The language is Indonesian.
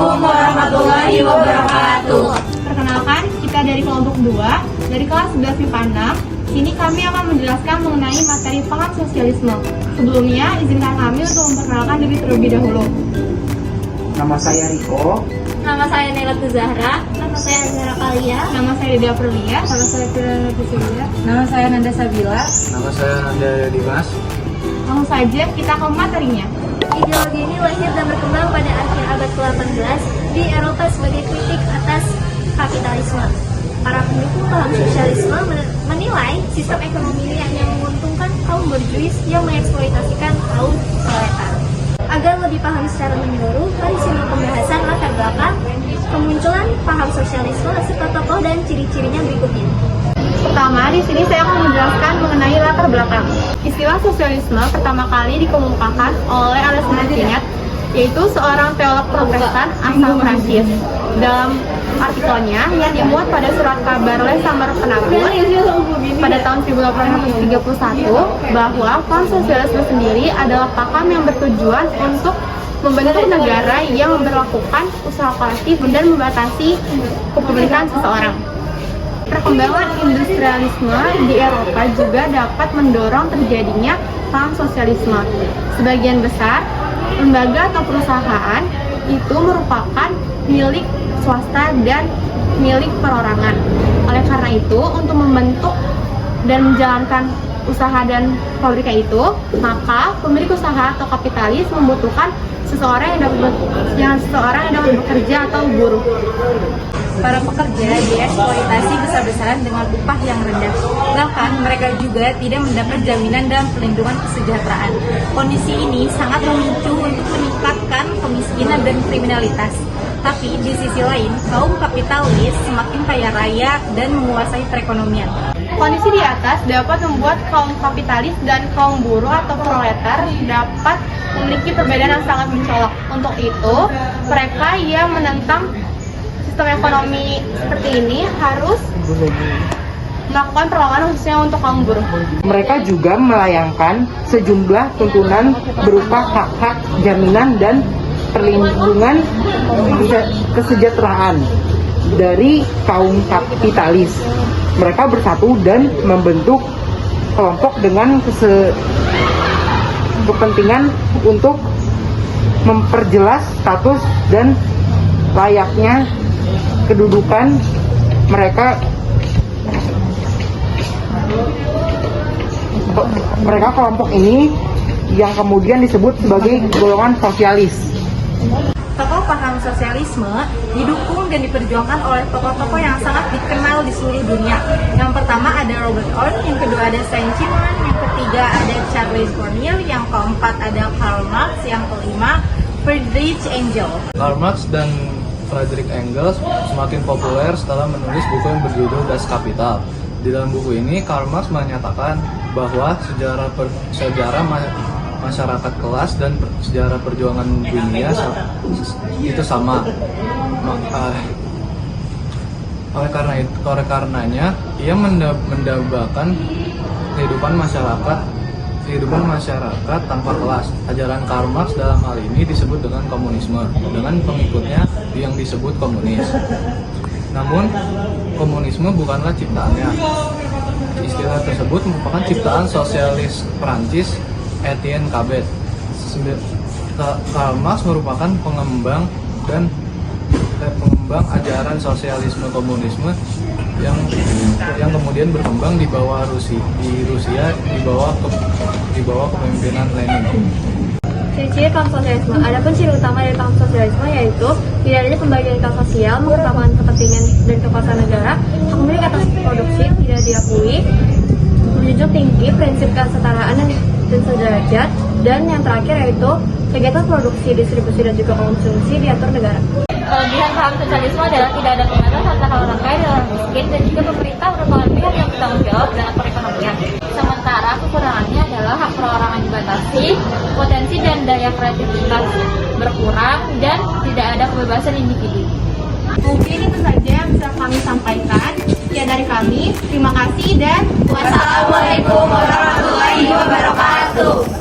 Assalamualaikum warahmatullahi wabarakatuh. Perkenalkan, kita dari kelompok 2, dari kelas 11 MIPA 6. Sini kami akan menjelaskan mengenai materi paham sosialisme. Sebelumnya, izinkan kami untuk memperkenalkan diri terlebih dahulu. Nama saya Riko. Nama saya Nailatul Zahra. Nama saya Zahra Kalia. Nama saya Dedia Perlia. Nama saya Firana Pusulia. Nama saya Nanda Sabila. Nama saya Nanda Dimas. Langsung saja kita ke materinya. Ideologi ini lahir dan berkembang pada akhir abad ke-18 di Eropa sebagai kritik atas kapitalisme. Para pendukung paham sosialisme menilai sistem ekonomi yang menguntungkan kaum borjuis yang mengeksploitasikan kaum proletar. Agar lebih paham secara menyeluruh, mari simak pembahasan latar belakang kemunculan paham sosialisme serta tokoh dan ciri-cirinya berikutnya. Pertama, di sini saya akan menjelaskan mengenai latar belakang. Istilah sosialisme pertama kali dikemukakan oleh Alexander Sinet, yaitu seorang teolog Protestan asal Prancis. Dalam artikelnya yang dimuat pada surat kabar Le Samar Penabur pada tahun 1831 bahwa paham sosialisme sendiri adalah paham yang bertujuan untuk membentuk negara yang memperlakukan usaha kolektif dan membatasi kepemilikan seseorang. Perkembangan industrialisme di Eropa juga dapat mendorong terjadinya paham sosialisme. Sebagian besar lembaga atau perusahaan itu merupakan milik swasta dan milik perorangan. Oleh karena itu, untuk membentuk dan menjalankan usaha dan pabriknya itu, maka pemilik usaha atau kapitalis membutuhkan seseorang yang dapat bekerja atau buruh. Para pekerja dieksploitasi besar-besaran dengan upah yang rendah. Bahkan mereka juga tidak mendapat jaminan dan pelindungan kesejahteraan. Kondisi ini sangat memicu untuk meningkatkan kemiskinan dan kriminalitas. Tapi di sisi lain, kaum kapitalis semakin kaya raya dan menguasai perekonomian. Kondisi di atas dapat membuat kaum kapitalis dan kaum buruh atau proletar dapat memiliki perbedaan yang sangat mencolok. Untuk itu, mereka yang menentang sistem ekonomi seperti ini harus melakukan perlawanan khususnya untuk kaum buruh. Mereka juga melayangkan sejumlah tuntunan berupa hak-hak, jaminan, dan perlindungan kesejahteraan dari kaum kapitalis. Mereka bersatu dan membentuk kelompok dengan kepentingan untuk memperjelas status dan layaknya kedudukan mereka kelompok ini yang kemudian disebut sebagai golongan sosialis. Tokoh paham sosialisme didukung dan diperjuangkan oleh tokoh-tokoh yang sangat dikenal di seluruh dunia. Yang pertama ada Robert Owen, yang kedua ada Saint-Simon, yang ketiga ada Charles Fourier, yang keempat ada Karl Marx, yang kelima Friedrich Engels. Karl Marx dan Friedrich Engels semakin populer setelah menulis buku yang berjudul Das Kapital. Di dalam buku ini, Karl Marx menyatakan bahwa sejarah masyarakat kelas dan sejarah perjuangan dunia itu sama. Oleh karenanya, ia mendambakan kehidupan masyarakat tanpa kelas. Ajaran Karl Marx dalam hal ini disebut dengan komunisme, dengan pengikutnya yang disebut komunis. Namun, komunisme bukanlah ciptaannya. Istilah tersebut merupakan ciptaan sosialis Prancis Etienne Cabet. Karl Marx merupakan pengembang ajaran sosialisme komunisme yang kemudian berkembang di bawah Rusia di bawah kepemimpinan Lenin. Ciri-ciri paham sosialisme. Adapun ciri utama dari paham sosialisme yaitu tidak adanya pembagian kelas sosial, mengutamakan kepentingan dan kekuasaan negara, hak milik atas produksi tidak diakui, menjunjung tinggi prinsip kesetaraan dan sederajat, dan yang terakhir yaitu kegiatan produksi, distribusi, dan juga konsumsi diatur negara. Kelebihan paham sosialisme adalah tidak ada pembatas antara orang kaya dan orang miskin, dan juga pemerintah merupakan pihak yang bertanggung jawab dalam perekonomian. Sementara kekurangannya adalah hak perorangan dibatasi, potensi dan daya kreativitas berkurang, dan tidak ada kebebasan individu. Mungkin itu saja yang bisa kami sampaikan. Ya, dari kami, terima kasih dan Wassalamualaikum warahmatullahi wabarakatuh.